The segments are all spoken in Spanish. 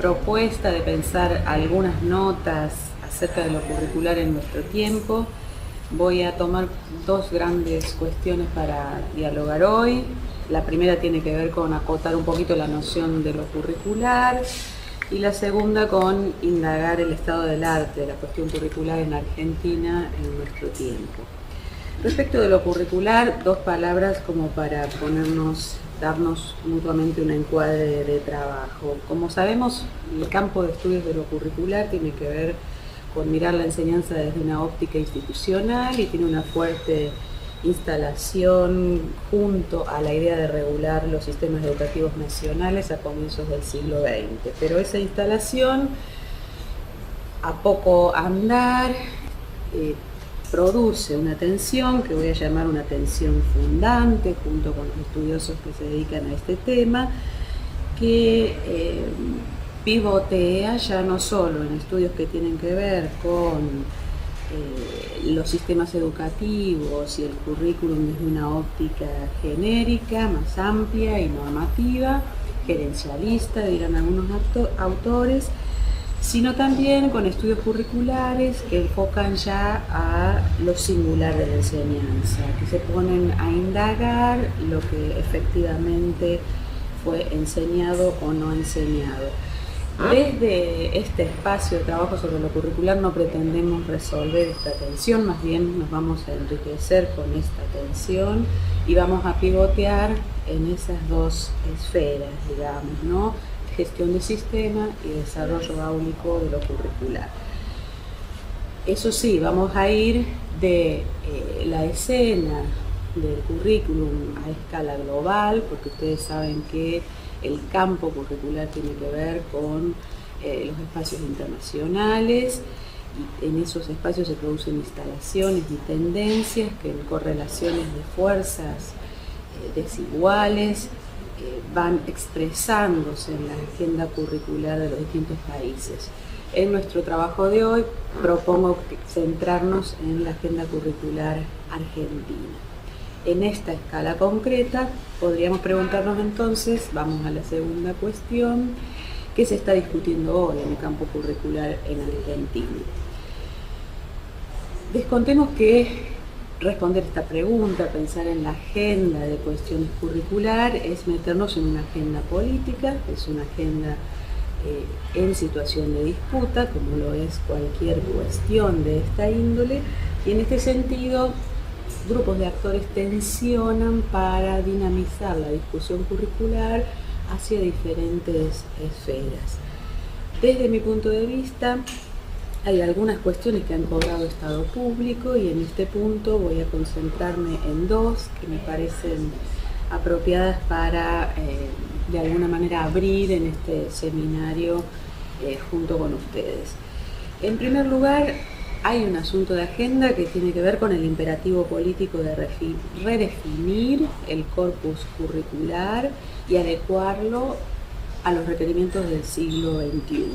propuesta de pensar algunas notas acerca de lo curricular en nuestro tiempo. Voy a tomar dos grandes cuestiones para dialogar hoy. La primera tiene que ver con acotar un poquito la noción de lo curricular y la segunda con indagar el estado del arte, de la cuestión curricular en Argentina en nuestro tiempo. Respecto de lo curricular, dos palabras como para darnos mutuamente un encuadre de trabajo. Como sabemos, el campo de estudios de lo curricular tiene que ver con mirar la enseñanza desde una óptica institucional y tiene una fuerte instalación junto a la idea de regular los sistemas educativos nacionales a comienzos del siglo XX. Pero esa instalación, a poco andar, produce una tensión que voy a llamar una tensión fundante, junto con los estudiosos que se dedican a este tema, que pivotea ya no solo en estudios que tienen que ver con los sistemas educativos y el currículum desde una óptica genérica, más amplia y normativa, gerencialista, dirán algunos autores, sino también con estudios curriculares que enfocan ya a lo singular de la enseñanza, que se ponen a indagar lo que efectivamente fue enseñado o no enseñado. Desde este espacio de trabajo sobre lo curricular no pretendemos resolver esta tensión, más bien nos vamos a enriquecer con esta tensión y vamos a pivotear en esas dos esferas, digamos, ¿no? Gestión de sistema y desarrollo áulico de lo curricular. Eso sí, vamos a ir de la escena del currículum a escala global, porque ustedes saben que el campo curricular tiene que ver con los espacios internacionales y en esos espacios se producen instalaciones y tendencias que en correlaciones de fuerzas desiguales van expresándose en la agenda curricular de los distintos países. En nuestro trabajo de hoy propongo centrarnos en la agenda curricular argentina. En esta escala concreta podríamos preguntarnos entonces, vamos a la segunda cuestión, ¿qué se está discutiendo hoy en el campo curricular en Argentina? Descontemos que responder esta pregunta, pensar en la agenda de cuestiones curricular, es meternos en una agenda política, es una agenda en situación de disputa, como lo es cualquier cuestión de esta índole, y en este sentido grupos de actores tensionan para dinamizar la discusión curricular hacia diferentes esferas. Desde mi punto de vista, hay algunas cuestiones que han cobrado estado público y en este punto voy a concentrarme en dos que me parecen apropiadas para de alguna manera abrir en este seminario junto con ustedes. En primer lugar, hay un asunto de agenda que tiene que ver con el imperativo político de redefinir el corpus curricular y adecuarlo a los requerimientos del siglo XXI.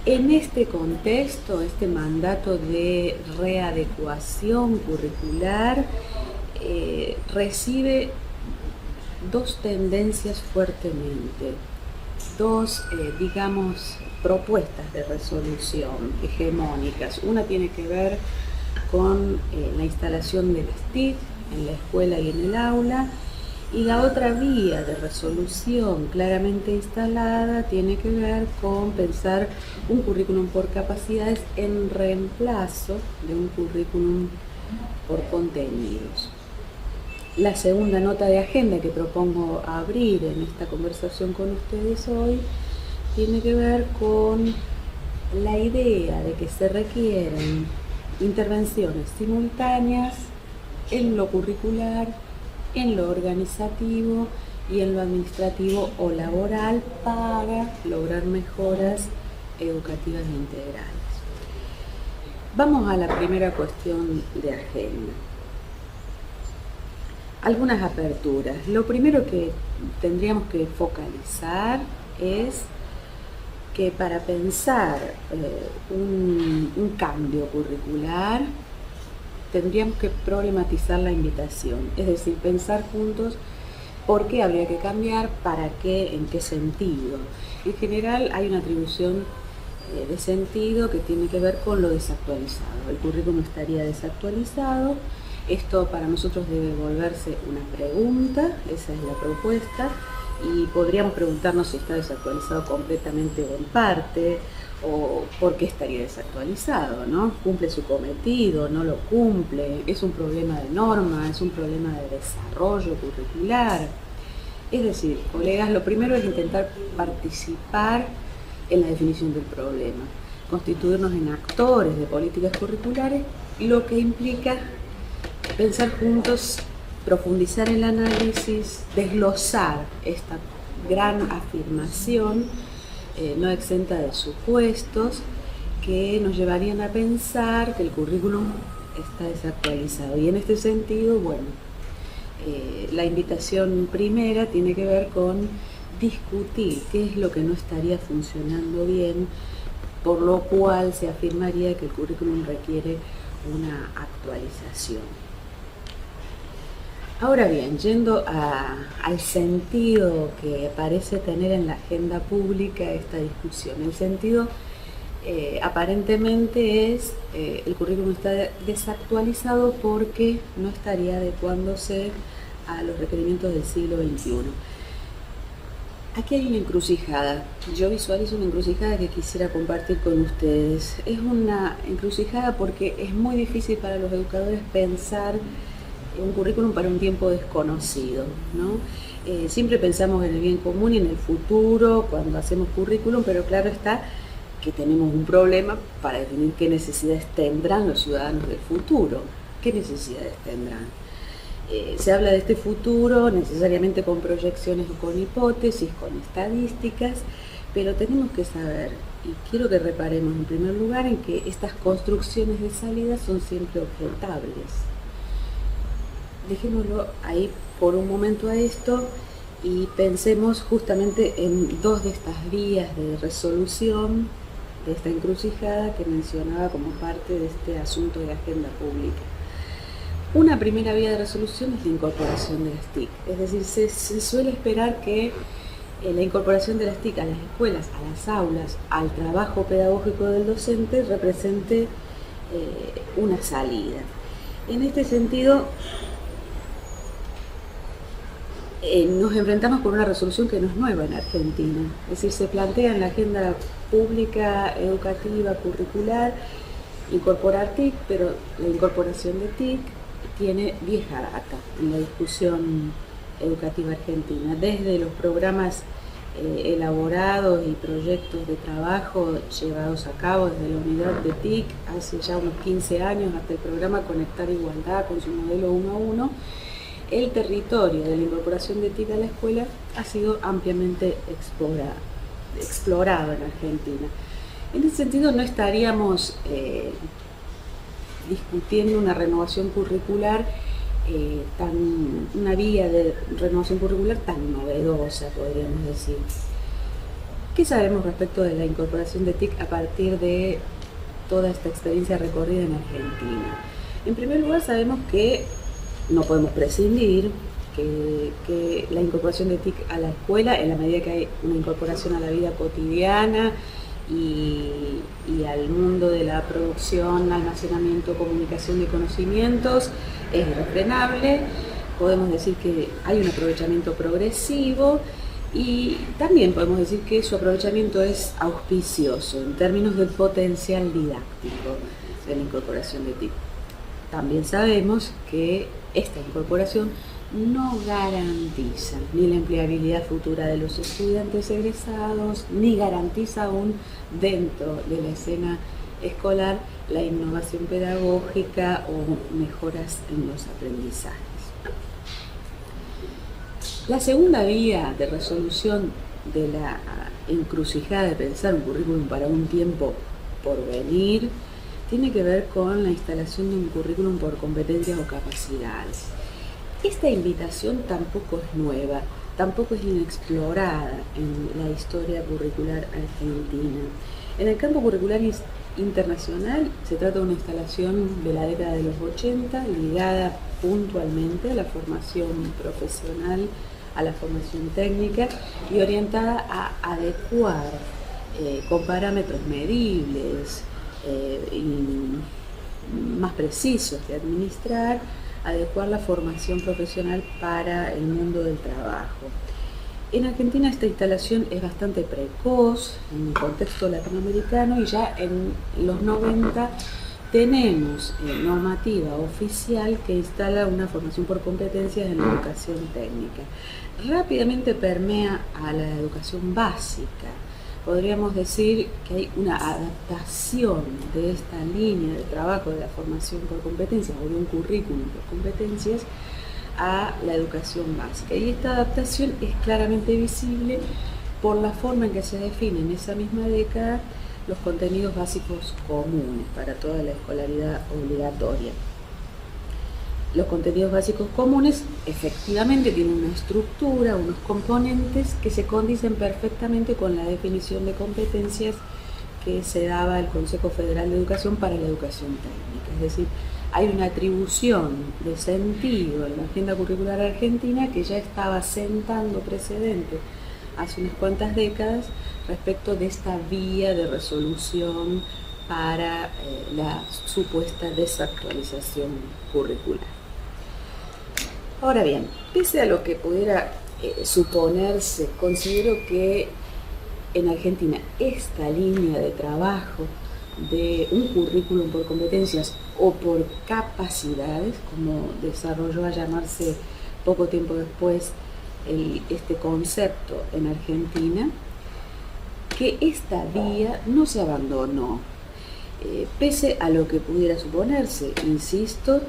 En este contexto, este mandato de readecuación curricular recibe dos tendencias fuertemente, dos, propuestas de resolución hegemónicas. Una tiene que ver con la instalación del STIC en la escuela y en el aula, y la otra vía de resolución claramente instalada tiene que ver con pensar un currículum por capacidades en reemplazo de un currículum por contenidos. La segunda nota de agenda que propongo abrir en esta conversación con ustedes hoy tiene que ver con la idea de que se requieren intervenciones simultáneas en lo curricular, en lo organizativo y en lo administrativo o laboral para lograr mejoras educativas integrales. Vamos a la primera cuestión de agenda. Algunas aperturas. Lo primero que tendríamos que focalizar es que para pensar un cambio curricular tendríamos que problematizar la invitación, es decir, pensar juntos ¿Por qué habría que cambiar? ¿Para qué? ¿En qué sentido? En general hay una atribución de sentido que tiene que ver con lo desactualizado. El currículum estaría desactualizado. Esto para nosotros debe volverse una pregunta, esa es la propuesta, y podríamos preguntarnos si está desactualizado completamente o en parte, o por qué estaría desactualizado, ¿no? ¿Cumple su cometido? ¿No lo cumple? ¿Es un problema de norma? ¿Es un problema de desarrollo curricular? Es decir, colegas, lo primero es intentar participar en la definición del problema, constituirnos en actores de políticas curriculares, lo que implica pensar juntos, profundizar el análisis, desglosar esta gran afirmación no exenta de supuestos que nos llevarían a pensar que el currículum está desactualizado. Y en este sentido, bueno, la invitación primera tiene que ver con discutir qué es lo que no estaría funcionando bien, por lo cual se afirmaría que el currículum requiere una actualización. Ahora bien, yendo al sentido que parece tener en la agenda pública esta discusión, el sentido aparentemente es el currículum está desactualizado porque no estaría adecuándose a los requerimientos del siglo XXI. Aquí hay una encrucijada, yo visualizo una encrucijada que quisiera compartir con ustedes. Es una encrucijada porque es muy difícil para los educadores pensar un currículum para un tiempo desconocido, ¿no? Siempre pensamos en el bien común y en el futuro cuando hacemos currículum, pero claro está que tenemos un problema para definir qué necesidades tendrán los ciudadanos del futuro. ¿Qué necesidades tendrán? Se habla de este futuro necesariamente con proyecciones o con hipótesis, con estadísticas, pero tenemos que saber, y quiero que reparemos en primer lugar en que estas construcciones de salida son siempre objetables. Dejémoslo ahí por un momento a esto y pensemos justamente en dos de estas vías de resolución de esta encrucijada que mencionaba como parte de este asunto de agenda pública. Una primera vía de resolución es la incorporación de las TIC, es decir, se suele esperar que la incorporación de las TIC a las escuelas, a las aulas, al trabajo pedagógico del docente represente una salida. En este sentido, nos enfrentamos con una resolución que no es nueva en Argentina, es decir, se plantea en la agenda pública, educativa, curricular, incorporar TIC, pero la incorporación de TIC tiene vieja data en la discusión educativa argentina, desde los programas elaborados y proyectos de trabajo llevados a cabo desde la unidad de TIC hace ya unos 15 años hasta el programa Conectar Igualdad con su modelo 1 a 1. El territorio de la incorporación de TIC a la escuela ha sido ampliamente explorado en Argentina. En ese sentido no estaríamos discutiendo una renovación curricular, una vía de renovación curricular tan novedosa, podríamos decir. ¿Qué sabemos respecto de la incorporación de TIC a partir de toda esta experiencia recorrida en Argentina? En primer lugar, sabemos que no podemos prescindir que la incorporación de TIC a la escuela, en la medida que hay una incorporación a la vida cotidiana y al mundo de la producción, almacenamiento, comunicación de conocimientos, es irrefrenable. Podemos decir que hay un aprovechamiento progresivo y también podemos decir que su aprovechamiento es auspicioso en términos del potencial didáctico de la incorporación de TIC. También sabemos que esta incorporación no garantiza ni la empleabilidad futura de los estudiantes egresados, ni garantiza aún dentro de la escena escolar la innovación pedagógica o mejoras en los aprendizajes. La segunda vía de resolución de la encrucijada de pensar un currículum para un tiempo por venir tiene que ver con la instalación de un currículum por competencias o capacidades. Esta invitación tampoco es nueva, tampoco es inexplorada en la historia curricular argentina. En el campo curricular internacional se trata de una instalación de la década de los 80 ligada puntualmente a la formación profesional a la formación técnica y orientada a adecuar con parámetros medibles y más precisos de administrar, adecuar la formación profesional para el mundo del trabajo. En Argentina esta instalación es bastante precoz en el contexto latinoamericano y ya en los 90 tenemos normativa oficial que instala una formación por competencias en la educación técnica. Rápidamente permea a la educación básica. Podríamos decir que hay una adaptación de esta línea de trabajo de la formación por competencias o de un currículum por competencias a la educación básica. Y esta adaptación es claramente visible por la forma en que se define en esa misma década los contenidos básicos comunes para toda la escolaridad obligatoria. Los contenidos básicos comunes efectivamente tienen una estructura, unos componentes que se condicen perfectamente con la definición de competencias que se daba el Consejo Federal de Educación para la educación técnica. Es decir, hay una atribución de sentido en la agenda curricular argentina que ya estaba sentando precedente hace unas cuantas décadas respecto de esta vía de resolución para la supuesta desactualización curricular. Ahora bien, pese a lo que pudiera suponerse, considero que en Argentina esta línea de trabajo de un currículum por competencias o por capacidades, como desarrolló a llamarse poco tiempo después este concepto en Argentina, que esta vía no se abandonó. Pese a lo que pudiera suponerse, insisto,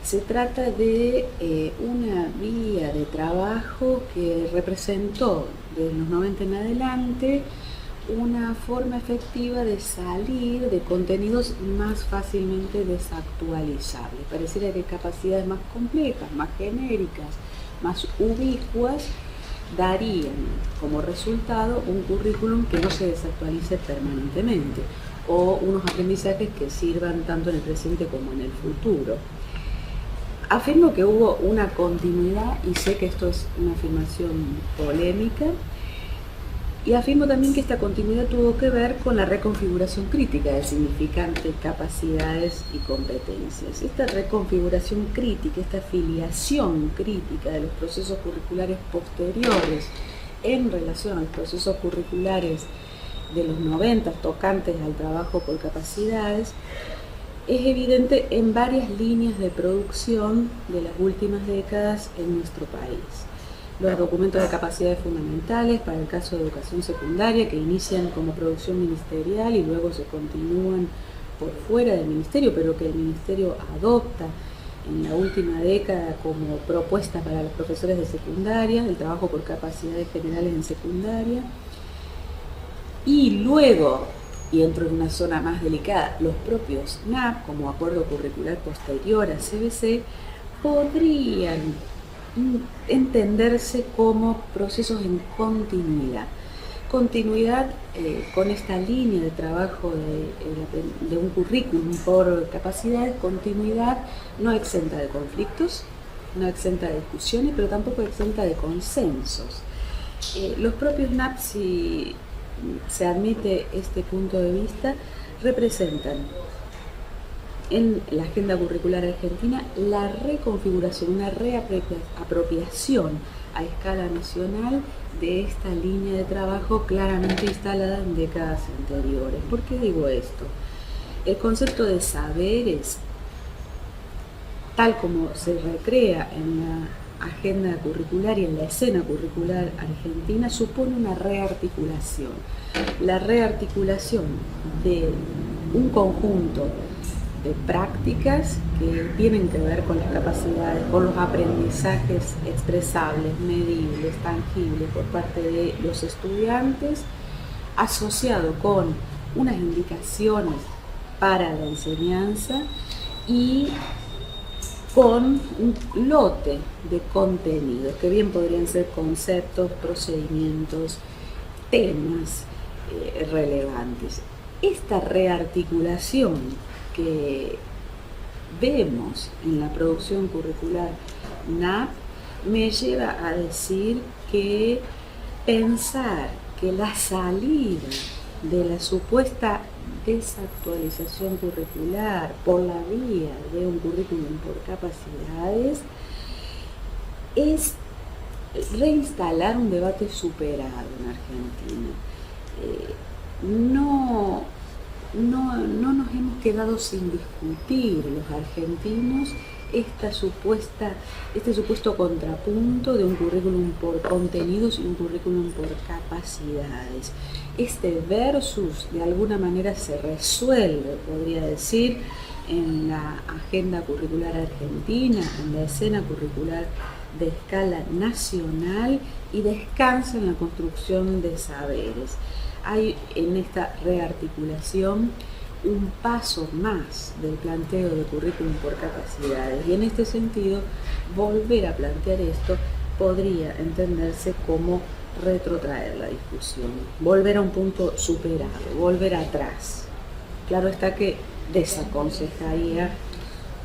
se trata de una vía de trabajo que representó desde los 90 en adelante una forma efectiva de salir de contenidos más fácilmente desactualizables. Pareciera que capacidades más complejas, más genéricas, más ubicuas darían como resultado un currículum que no se desactualice permanentemente o unos aprendizajes que sirvan tanto en el presente como en el futuro. Afirmo que hubo una continuidad, y sé que esto es una afirmación polémica, y afirmo también que esta continuidad tuvo que ver con la reconfiguración crítica de significantes capacidades y competencias. Esta reconfiguración crítica, esta afiliación crítica de los procesos curriculares posteriores en relación a los procesos curriculares de los 90 tocantes al trabajo por capacidades, es evidente en varias líneas de producción de las últimas décadas en nuestro país. Los documentos de capacidades fundamentales para el caso de educación secundaria, que inician como producción ministerial y luego se continúan por fuera del ministerio, pero que el ministerio adopta en la última década como propuesta para los profesores de secundaria, el trabajo por capacidades generales en secundaria. Y luego, y entro en una zona más delicada, los propios NAP, como acuerdo curricular posterior a CBC, podrían entenderse como procesos en continuidad. Continuidad con esta línea de trabajo de un currículum por capacidades, continuidad no exenta de conflictos, no exenta de discusiones, pero tampoco exenta de consensos. Los propios NAP, si se admite este punto de vista, representan en la agenda curricular argentina la reconfiguración, una reapropiación a escala nacional de esta línea de trabajo claramente instalada en décadas anteriores. ¿Por qué digo esto? El concepto de saberes, tal como se recrea en la agenda curricular y en la escena curricular argentina, supone una rearticulación. La rearticulación de un conjunto de prácticas que tienen que ver con las capacidades, con los aprendizajes expresables, medibles, tangibles por parte de los estudiantes, asociado con unas indicaciones para la enseñanza y con un lote de contenidos que bien podrían ser conceptos, procedimientos, temas relevantes. Esta rearticulación que vemos en la producción curricular NAP me lleva a decir que pensar que la salida de la supuesta desactualización curricular por la vía de un currículum por capacidades es reinstalar un debate superado en Argentina. No nos hemos quedado sin discutir los argentinos este supuesto contrapunto de un currículum por contenidos y un currículum por capacidades. Este versus de alguna manera se resuelve, podría decir, en la agenda curricular argentina, en la escena curricular de escala nacional y descansa en la construcción de saberes. Hay en esta rearticulación un paso más del planteo de currículum por capacidades y en este sentido volver a plantear esto podría entenderse como retrotraer la discusión, volver a un punto superado, volver atrás. Claro está que desaconsejaría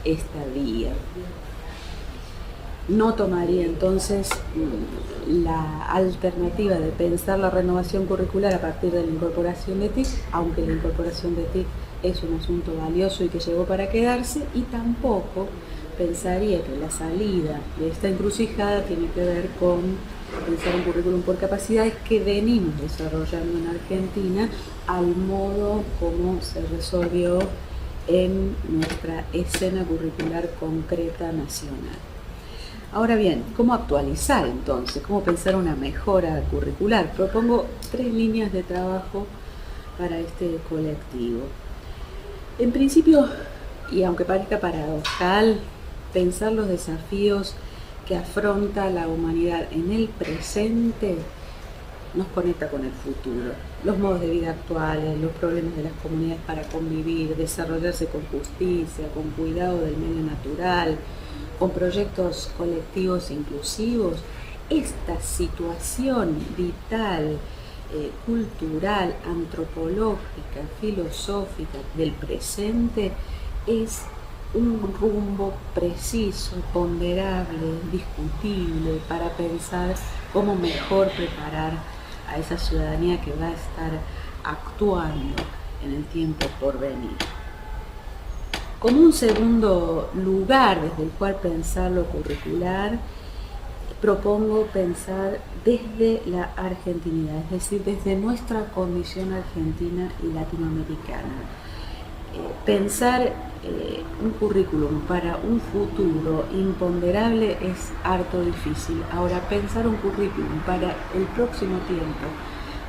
esta vía. No tomaría entonces la alternativa de pensar la renovación curricular a partir de la incorporación de TIC, aunque la incorporación de TIC es un asunto valioso y que llegó para quedarse, y tampoco pensaría que la salida de esta encrucijada tiene que ver con pensar un currículum por capacidades que venimos desarrollando en Argentina al modo como se resolvió en nuestra escena curricular concreta nacional. Ahora bien, ¿cómo actualizar entonces? ¿Cómo pensar una mejora curricular? Propongo 3 líneas de trabajo para este colectivo. En principio, y aunque parezca paradojal, pensar los desafíos que afronta la humanidad en el presente nos conecta con el futuro. Los modos de vida actuales, los problemas de las comunidades para convivir, desarrollarse con justicia, con cuidado del medio natural, con proyectos colectivos inclusivos. Esta situación vital, cultural, antropológica, filosófica del presente es un rumbo preciso, ponderable, discutible para pensar cómo mejor preparar a esa ciudadanía que va a estar actuando en el tiempo por venir. Como un segundo lugar desde el cual pensar lo curricular, propongo pensar desde la argentinidad, es decir, desde nuestra condición argentina y latinoamericana. Pensar un currículum para un futuro imponderable es harto difícil. Ahora, pensar un currículum para el próximo tiempo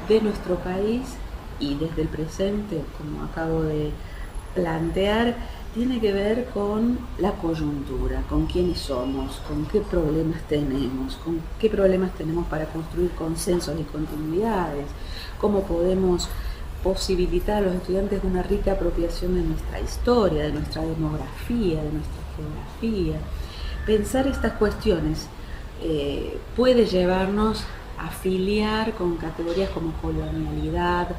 de nuestro país y desde el presente, como acabo de plantear, tiene que ver con la coyuntura, con quiénes somos, con qué problemas tenemos para construir consensos y continuidades, cómo podemos posibilitar a los estudiantes una rica apropiación de nuestra historia, de nuestra demografía, de nuestra geografía. Pensar estas cuestiones puede llevarnos a afiliar con categorías como colonialidad,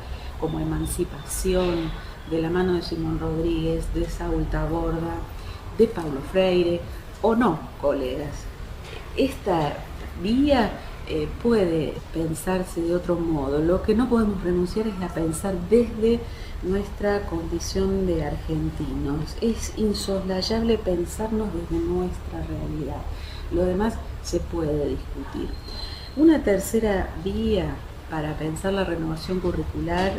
como emancipación, de la mano de Simón Rodríguez, de Saúl Taborda, de Paulo Freire, o no, colegas. Esta vía puede pensarse de otro modo. Lo que no podemos renunciar es a pensar desde nuestra condición de argentinos. Es insoslayable pensarnos desde nuestra realidad. Lo demás se puede discutir. Una tercera vía para pensar la renovación curricular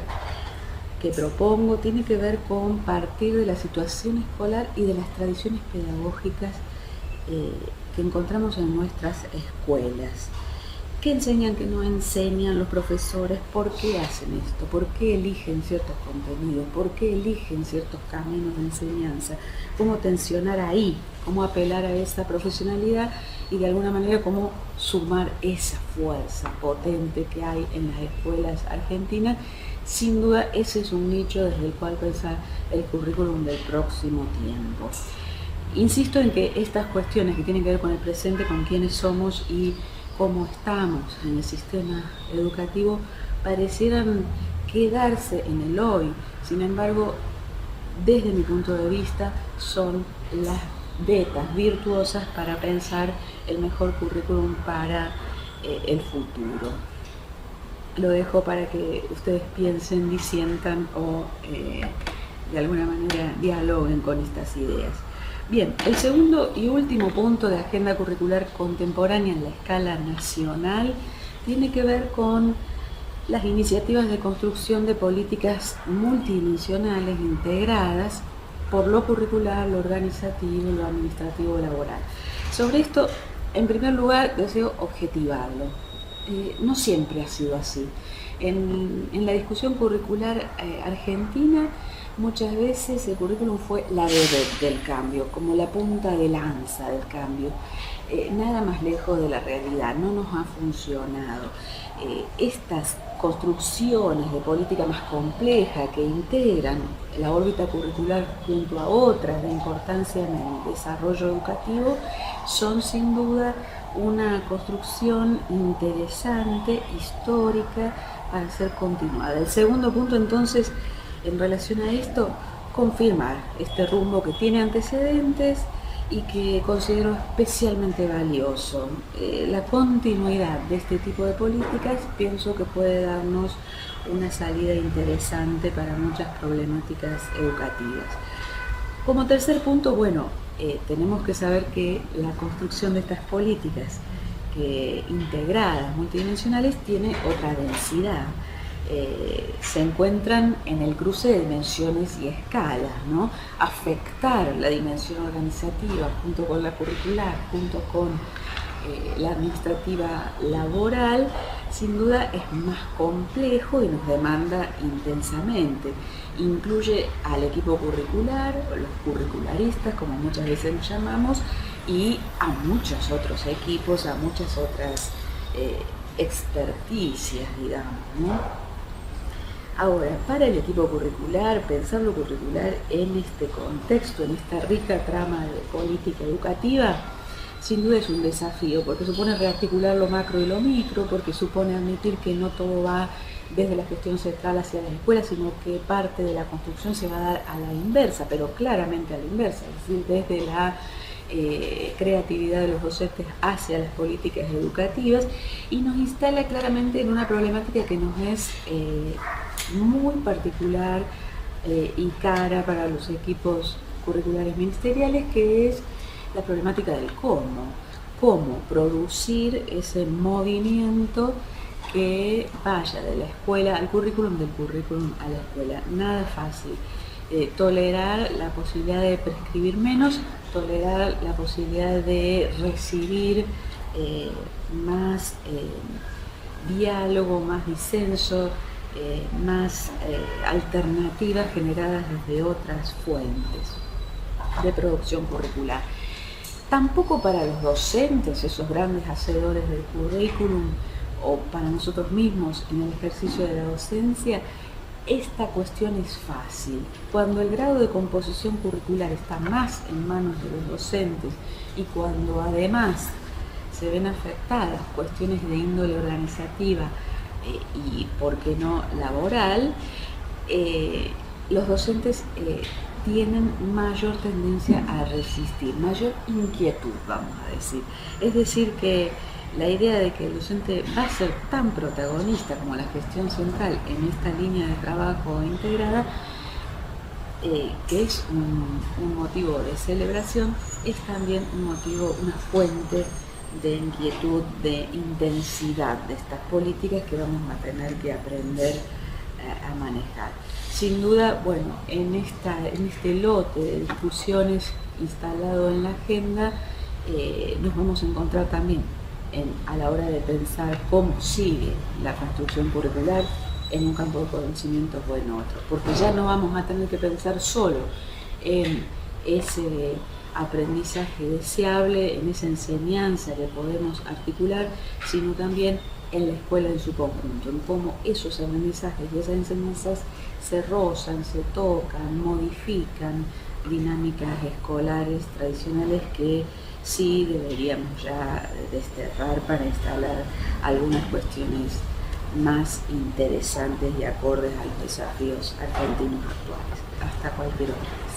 que propongo tiene que ver con partir de la situación escolar y de las tradiciones pedagógicas que encontramos en nuestras escuelas. ¿Qué enseñan, qué no enseñan los profesores? ¿Por qué hacen esto? ¿Por qué eligen ciertos contenidos? ¿Por qué eligen ciertos caminos de enseñanza? ¿Cómo tensionar ahí? ¿Cómo apelar a esa profesionalidad? Y de alguna manera cómo sumar esa fuerza potente que hay en las escuelas argentinas. Sin duda ese es un nicho desde el cual pensar el currículum del próximo tiempo. Insisto en que estas cuestiones que tienen que ver con el presente, con quiénes somos y cómo estamos en el sistema educativo, parecieran quedarse en el hoy. Sin embargo, desde mi punto de vista, son las vetas virtuosas para pensar el mejor currículum para el futuro. Lo dejo para que ustedes piensen, disientan o de alguna manera dialoguen con estas ideas. Bien, el segundo y último punto de agenda curricular contemporánea en la escala nacional tiene que ver con las iniciativas de construcción de políticas multidimensionales integradas por lo curricular, lo organizativo, lo administrativo, laboral. Sobre esto, en primer lugar, deseo objetivarlo. No siempre ha sido así. En la discusión curricular argentina, muchas veces el currículum fue la vedette del cambio, como la punta de lanza del cambio. Nada más lejos de la realidad, no nos ha funcionado. Estas construcciones de política más compleja que integran la órbita curricular junto a otras de importancia en el desarrollo educativo son sin duda una construcción interesante, histórica, para ser continuada. El segundo punto, entonces, en relación a esto, confirmar este rumbo que tiene antecedentes y que considero especialmente valioso. La continuidad de este tipo de políticas pienso que puede darnos una salida interesante para muchas problemáticas educativas. Como tercer punto, bueno, tenemos que saber que la construcción de estas políticas integradas, multidimensionales, tiene otra densidad. Se encuentran en el cruce de dimensiones y escalas, ¿no? Afectar la dimensión organizativa junto con la curricular, junto con la administrativa laboral, sin duda es más complejo y nos demanda intensamente. Incluye al equipo curricular, los curricularistas, como muchas veces los llamamos, y a muchos otros equipos, a muchas otras experticias, digamos, ¿no? Ahora, para el equipo curricular, pensar lo curricular en este contexto, en esta rica trama de política educativa, sin duda es un desafío, porque supone rearticular lo macro y lo micro, porque supone admitir que no todo va desde la gestión central hacia las escuelas, sino que parte de la construcción se va a dar a la inversa, pero claramente a la inversa, es decir, desde la creatividad de los docentes hacia las políticas educativas, y nos instala claramente en una problemática que nos es muy particular y cara para los equipos curriculares ministeriales, que es la problemática del cómo producir ese movimiento que vaya de la escuela al currículum, del currículum a la escuela. Nada fácil. Tolerar la posibilidad de prescribir menos, tolerar la posibilidad de recibir más diálogo, más disenso, más alternativas generadas desde otras fuentes de producción curricular. Tampoco para los docentes, esos grandes hacedores del currículum, o para nosotros mismos en el ejercicio de la docencia, esta cuestión es fácil. Cuando el grado de composición curricular está más en manos de los docentes y cuando además se ven afectadas cuestiones de índole organizativa y, por qué no, laboral, los docentes tienen mayor tendencia a resistir, mayor inquietud, vamos a decir. Es decir, que la idea de que el docente va a ser tan protagonista como la gestión central en esta línea de trabajo integrada, que es un motivo de celebración, es también un motivo, una fuente de inquietud, de intensidad de estas políticas que vamos a tener que aprender a manejar. Sin duda, bueno, en este lote de discusiones instalado en la agenda, nos vamos a encontrar también a la hora de pensar cómo sigue la construcción curricular en un campo de conocimientos o en otro, porque ya no vamos a tener que pensar solo en ese aprendizaje deseable, en esa enseñanza que podemos articular, sino también en la escuela en su conjunto, en cómo esos aprendizajes y esas enseñanzas se rozan, se tocan, modifican dinámicas escolares tradicionales que sí deberíamos ya desterrar para instalar algunas cuestiones más interesantes y acordes a los desafíos argentinos actuales. Hasta cualquier otra vez.